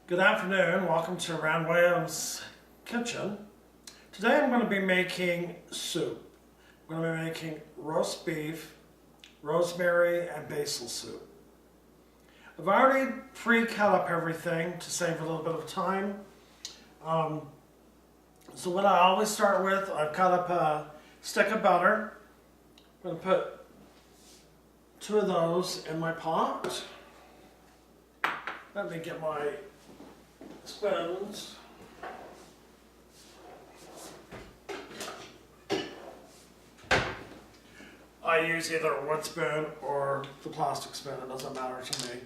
Good afternoon, welcome to Rand Williams' kitchen. Today I'm going to be making soup. I'm going to be making roast beef, rosemary, and basil soup. I've already pre-cut up everything to save a little bit of time. So what I always start with, I've cut up a stick of butter. I'm going to put 2 of those in my pot. Let me get my spoons. I use either a wood spoon or the plastic spoon, it doesn't matter to me.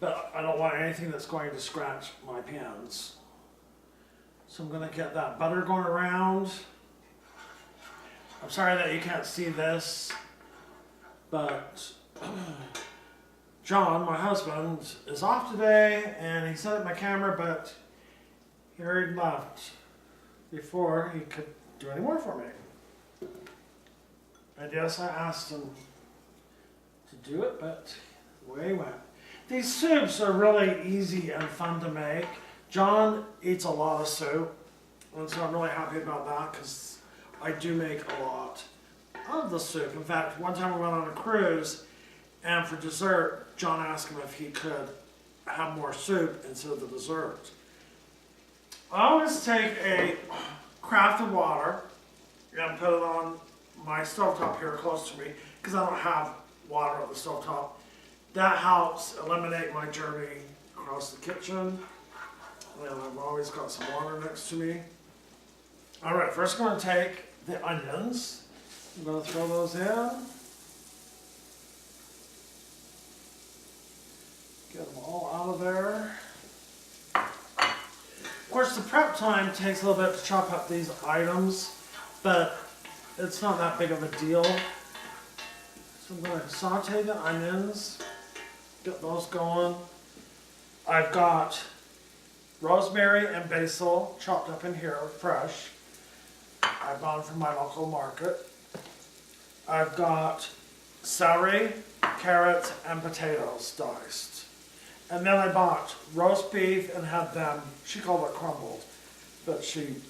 But I don't want anything that's going to scratch my pans. So I'm going to get that butter going around. I'm sorry that you can't see this, but John, my husband, is off today and he set up my camera, but he already left before he could do any more for me. And yes, I asked him to do it, but away he went. These soups are really easy and fun to make. John eats a lot of soup, and so I'm really happy about that because I do make a lot of the soup. In fact, one time we went on a cruise, and for dessert, John asked him if he could have more soup instead of the dessert. I always take a carafe of water and put it on my stovetop here close to me because I don't have water on the stovetop. That helps eliminate my journey across the kitchen. And I've always got some water next to me. Alright, first I'm going to take the onions. I'm going to throw those in. Get them all out of there. Of course, the prep time takes a little bit to chop up these items, but it's not that big of a deal. So I'm going to saute the onions, get those going. I've got rosemary and basil chopped up in here, fresh. I bought them from my local market. I've got celery, carrots, and potatoes diced. And then I bought roast beef and had them, she called it crumbled, but she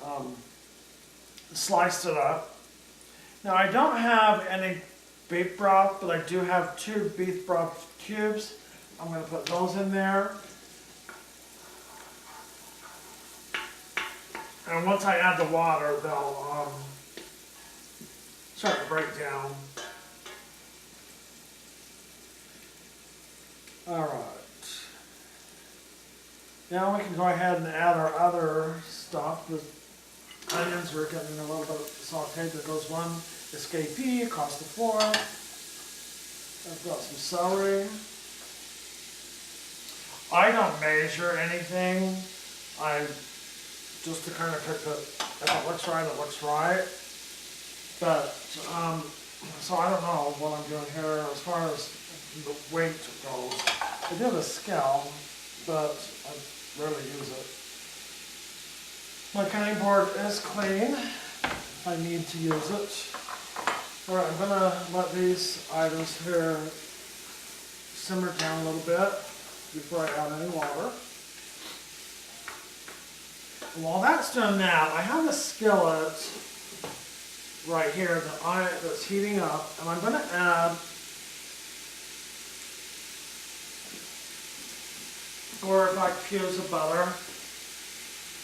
sliced it up. Now I don't have any beef broth, but I do have 2 beef broth cubes. I'm going to put those in there. And once I add the water, they'll start to break down. Alright. Now we can go ahead and add our other stuff. The onions are getting a little bit sauteed. There goes one escapee across the floor. I've got some celery. I don't measure anything. I just to kind of pick it, if it looks right, it looks right. But, so I don't know what I'm doing here as far as the weight goes. I do have a scale, but I rarely use it. My cutting board is clean. I need to use it. Alright, I'm going to let these items here simmer down a little bit before I add any water. And while that's done that, I have a skillet right here that's heating up, and I'm going to add 4 or 5 cubes of butter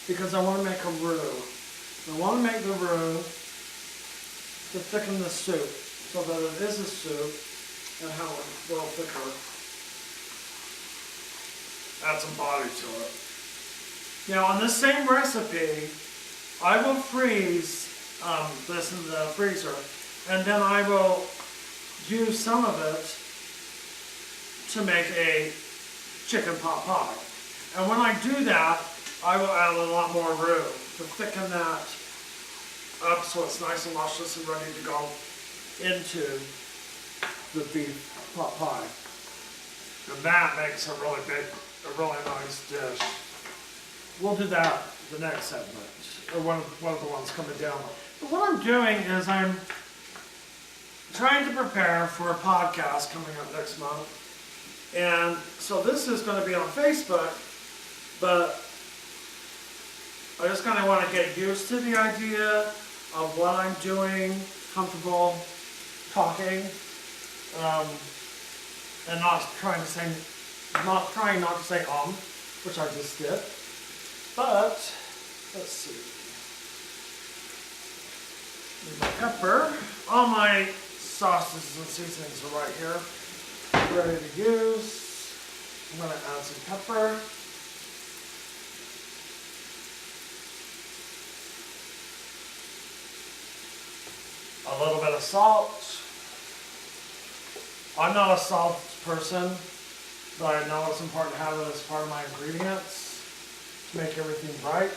because I want to make a roux. I want to make the roux to thicken the soup so that it is a soup and have a little thicker. Add some body to it. Now on this same recipe, I will freeze this in the freezer, and then I will use some of it to make a chicken pot pie. And when I do that, I will add a lot more roux to thicken that up so it's nice and luscious and ready to go into the beef pot pie. And that makes a really nice dish. We'll do that the next segment, or one of the ones coming down. But what I'm doing is I'm trying to prepare for a podcast coming up next month. And so this is going to be on Facebook, but I just kind of want to get used to the idea of what I'm doing, comfortable talking, and not trying not to say which I just did. But let's see. Need my pepper. All my sauces and seasonings are right here, ready to use. I'm going to add some pepper. A little bit of salt. I'm not a salt person, but I know it's important to have it as part of my ingredients to make everything right.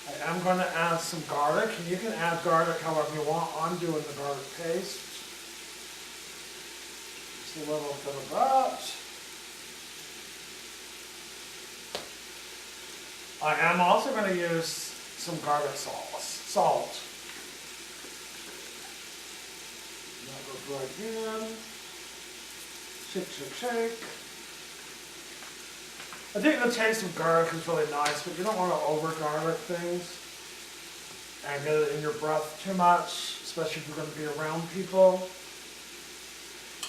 I am going to add some garlic, and you can add garlic however you want. I'm doing the garlic paste. Just a little bit of that. I am also going to use some garlic salt. That goes right in. Shake, shake, shake. I think the taste of garlic is really nice, but you don't want to over garlic things and get it in your breath too much, especially if you're going to be around people.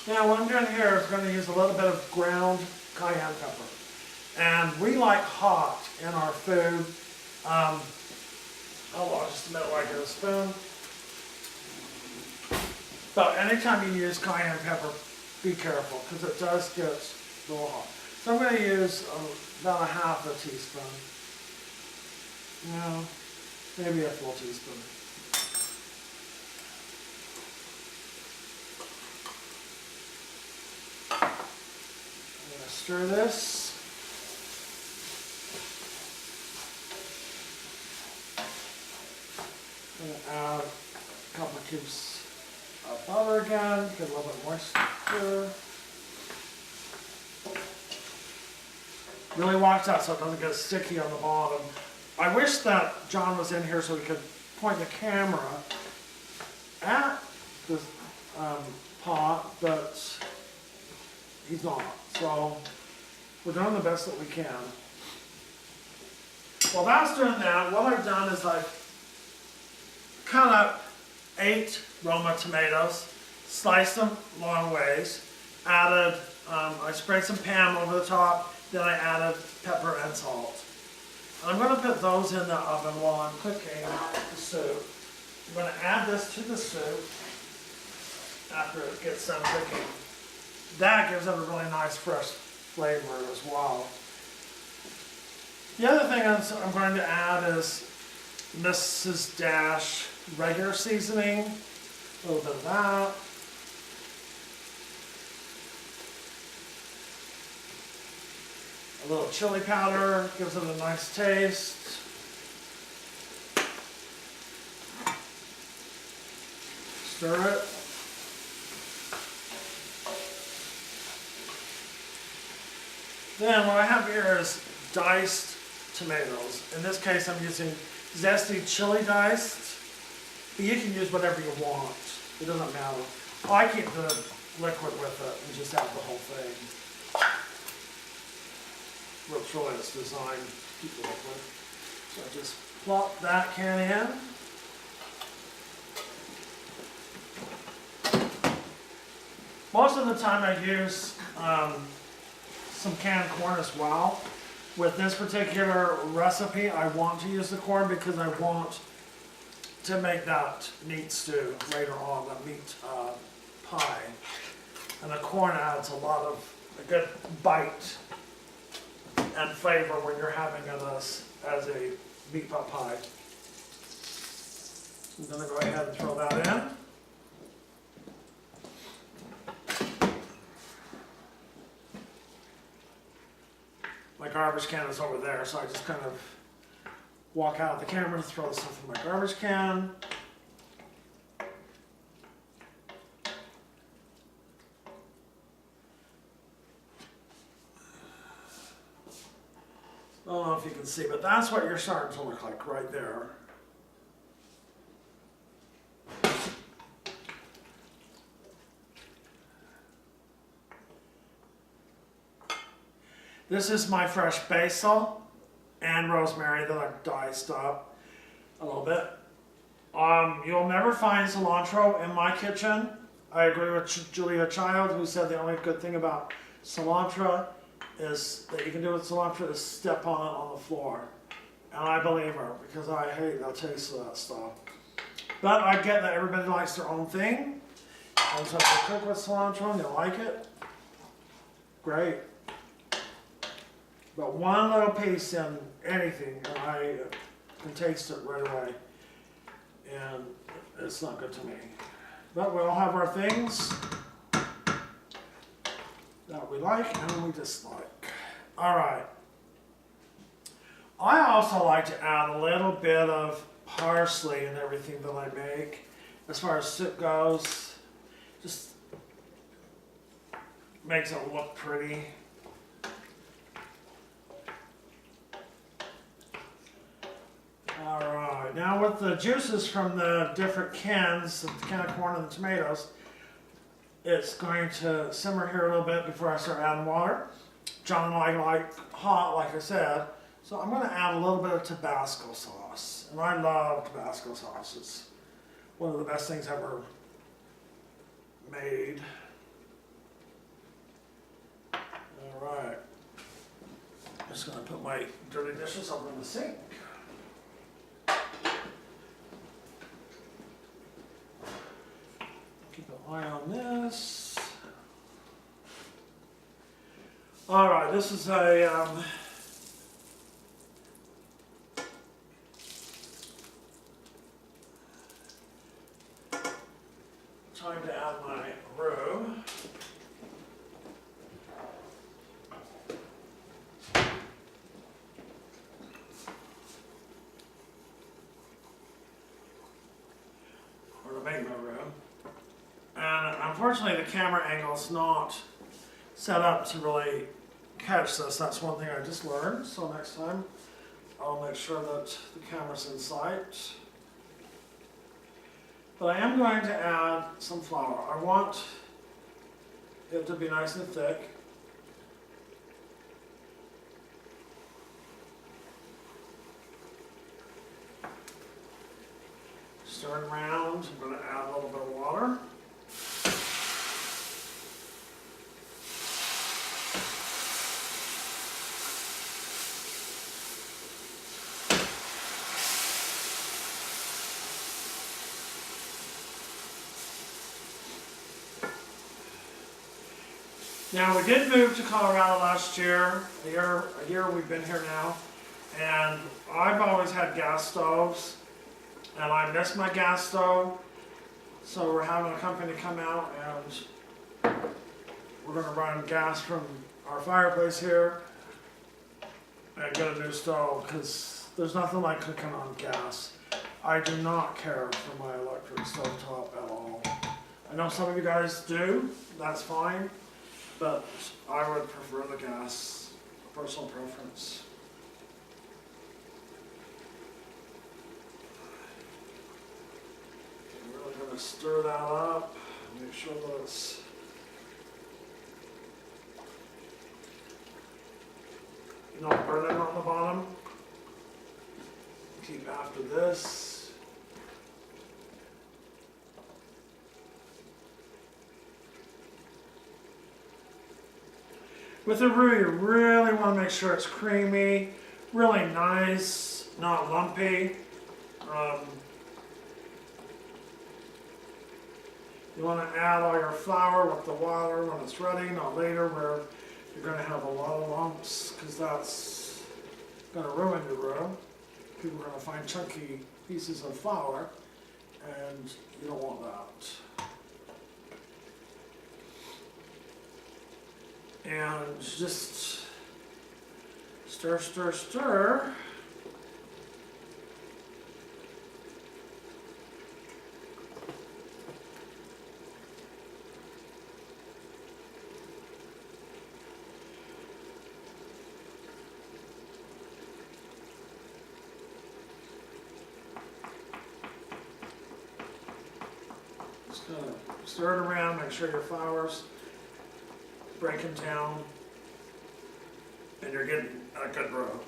Now what I'm doing here is going to use a little bit of ground cayenne pepper. And we like hot in our food. Hold on just a minute while I get a spoon. But anytime you use cayenne pepper, be careful, because it does get a little hot. So I'm going to use about a half a teaspoon. No, maybe a full teaspoon. I'm going to stir this. I'm going to add a couple of cubes of butter again, get a little bit moisture. Really watch that so it doesn't get sticky on the bottom. I wish that John was in here so he could point the camera at the pot, but he's not. So we're doing the best that we can. While that's doing that, what I've done is I've cut up 8 Roma tomatoes, sliced them long ways, added, I sprayed some Pam over the top, then I added pepper and salt. And I'm going to put those in the oven while I'm cooking the soup. I'm going to add this to the soup after it gets done cooking. That gives it a really nice fresh flavor as well. The other thing I'm going to add is Mrs. Dash regular seasoning, a little bit of that. A little chili powder, gives it a nice taste. Stir it. Then what I have here is diced tomatoes. In this case I'm using zesty chili diced, but you can use whatever you want. It doesn't matter. I keep the liquid with it and just add the whole thing. Which really it's designed to keep the liquid. So I just plop that can in. Most of the time I use some canned corn as well. With this particular recipe, I want to use the corn because I want to make that meat stew later on, that meat pie. And the corn adds a good bite and flavor when you're having it as a meat pot pie. I'm going to go ahead and throw that in. My garbage can is over there, so I just kind of walk out of the camera to throw stuff in my garbage can. I don't know if you can see, but that's what you're starting to look like right there. This is my fresh basil and rosemary that I've diced up a little bit. You'll never find cilantro in my kitchen. I agree with Julia Child, who said the only good thing about cilantro is that you can do with cilantro is step on it on the floor. And I believe her, because I hate the taste of that stuff. But I get that everybody likes their own thing. And so if you cook with cilantro and you like it, great. But one little piece in anything, and I can taste it right away. And it's not good to me. But we all have our things that we like and we dislike. All right. I also like to add a little bit of parsley in everything that I make. As far as soup goes, just makes it look pretty. Alright, now with the juices from the different cans, the can of corn and the tomatoes, it's going to simmer here a little bit before I start adding water. John and I like hot, like I said, so I'm going to add a little bit of Tabasco sauce. And I love Tabasco sauce. It's one of the best things ever made. Alright, I'm just going to put my dirty dishes over in the sink. Keep an eye on this. All right, this is a time to add my roux. Or to make my roux. And unfortunately the camera angle is not set up to really catch this. That's one thing I just learned. So next time I'll make sure that the camera's in sight. But I am going to add some flour. I want it to be nice and thick. Stir it around. I'm going to add a little bit of water. Now we did move to Colorado last year, a year we've been here now, and I've always had gas stoves, and I miss my gas stove, so we're having a company come out and we're going to run gas from our fireplace here and get a new stove, because there's nothing like cooking on gas. I do not care for my electric stovetop at all. I know some of you guys do, that's fine. But I would prefer the gas, personal preference. I'm really going to stir that up, make sure that it's not burning on the bottom. Keep after this. With the roux, you really want to make sure it's creamy, really nice, not lumpy. You want to add all your flour with the water when it's ready, not later where you're going to have a lot of lumps, because that's going to ruin your roux. People are going to find chunky pieces of flour, and you don't want that. And just stir, stir, stir. Just kind of stir it around, make sure your flour's breaking down, and you're getting a good roux.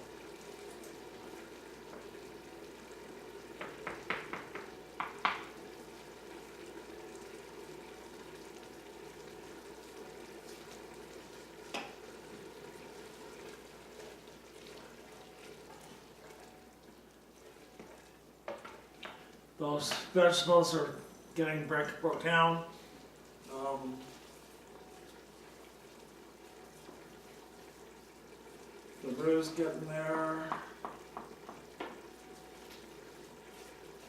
those vegetables are getting broke down. The roux getting there.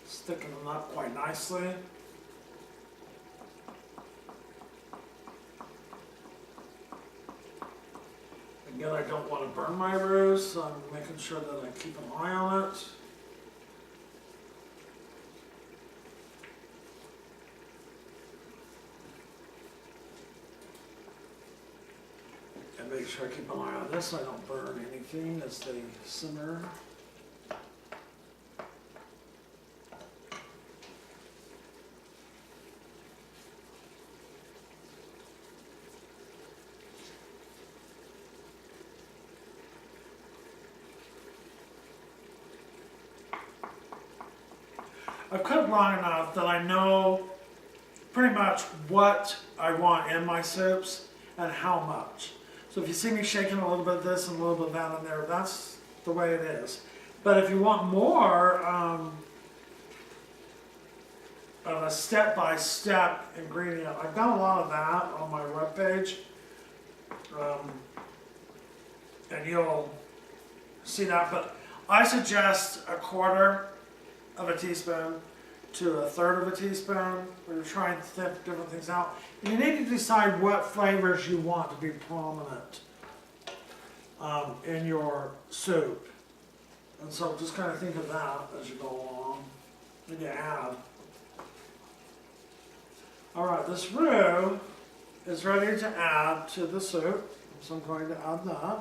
Sticking them up quite nicely. Again, I don't want to burn my roux, so I'm making sure that I keep an eye on it. And make sure I keep an eye on this so I don't burn anything as they simmer. I've cooked long enough that I know pretty much what I want in my soups and how much. So if you see me shaking a little bit of this and a little bit of that in there, that's the way it is. But if you want more of a step-by-step ingredient, I've done a lot of that on my webpage. And you'll see that, but I suggest a quarter of a teaspoon to a third of a teaspoon when you're trying to tip different things out. And you need to decide what flavors you want to be prominent in your soup. And so just kind of think of that as you go along and you add. Alright, this roux is ready to add to the soup, so I'm going to add that.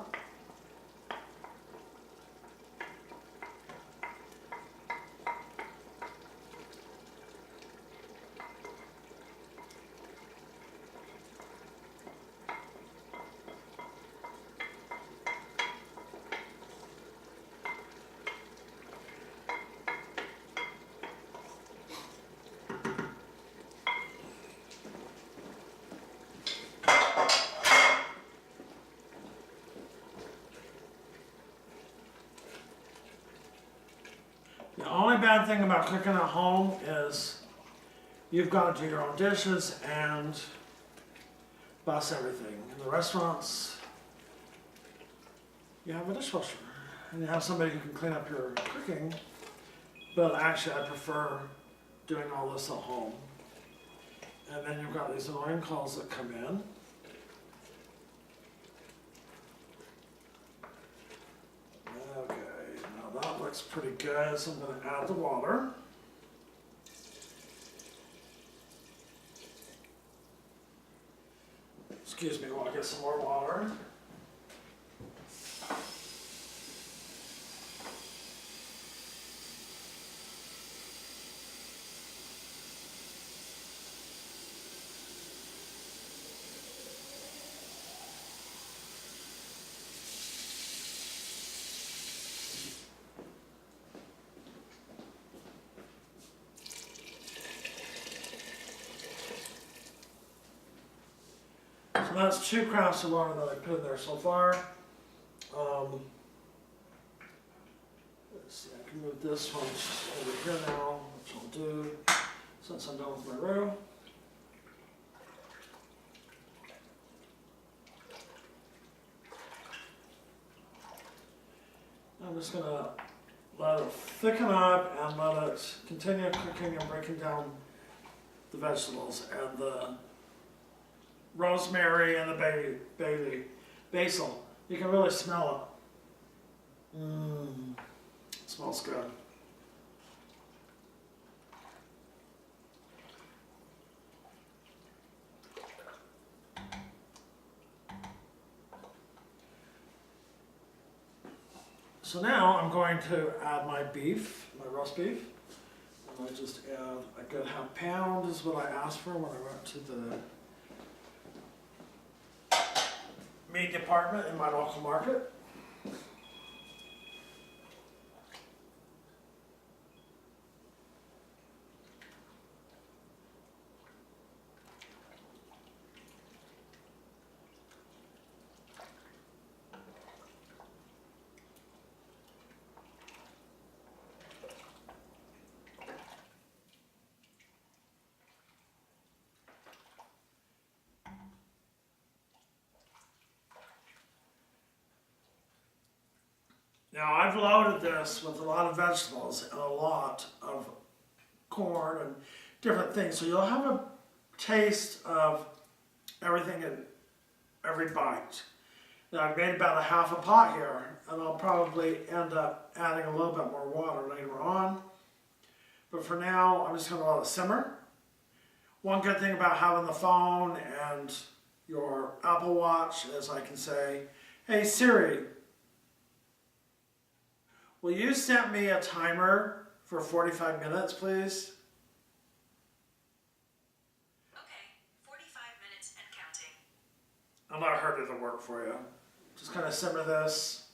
The only bad thing about cooking at home is you've got to do your own dishes and bust everything. In the restaurants, you have a dishwasher and you have somebody who can clean up your cooking, but actually I prefer doing all this at home. And then you've got these annoying calls that come in. Okay. That looks pretty good, so I'm going to add the water. Excuse me while I get some more water. So that's 2 crowns of water that I put in there so far. Let's see, I can move this one over here now, which I'll do since I'm done with my roux. I'm just going to let it thicken up and let it continue cooking and breaking down the vegetables and the rosemary and the basil. You can really smell it. It smells good. So now I'm going to add my beef, my roast beef. And I just add a good ½ pound is what I asked for when I went to the meat department in my local market. Now I've loaded this with a lot of vegetables and a lot of corn and different things. So you'll have a taste of everything in every bite. Now I've made about a half a pot here, and I'll probably end up adding a little bit more water later on. But for now, I'm just going to let it simmer. One good thing about having the phone and your Apple Watch is I can say, "Hey Siri, will you set me a timer for 45 minutes, please?" Okay, 45 minutes and counting. I'm not hard to work for you. Just kind of simmer this.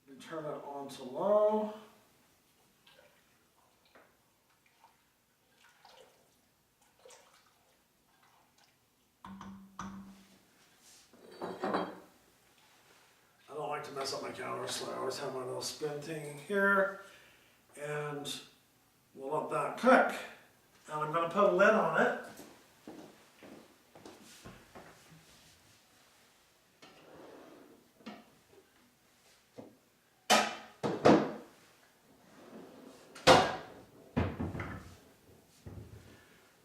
And turn it on to low. I don't like to mess up my counter, so I always have my little spin thing here. And we'll let that cook. And I'm going to put a lid on it.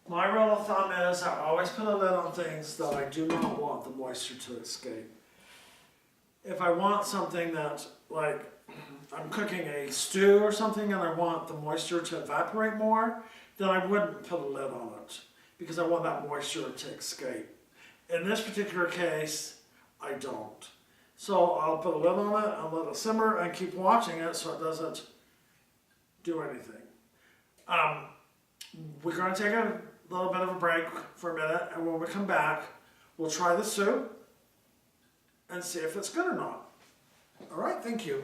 My rule of thumb is I always put a lid on things that I do not want the moisture to escape. If I want something that, like, I'm cooking a stew or something and I want the moisture to evaporate more, then I wouldn't put a lid on it because I want that moisture to escape. In this particular case, I don't. So I'll put a lid on it and let it simmer and keep watching it so it doesn't do anything. We're going to take a little bit of a break for a minute, and when we come back, we'll try the soup and see if it's good or not. All right, thank you.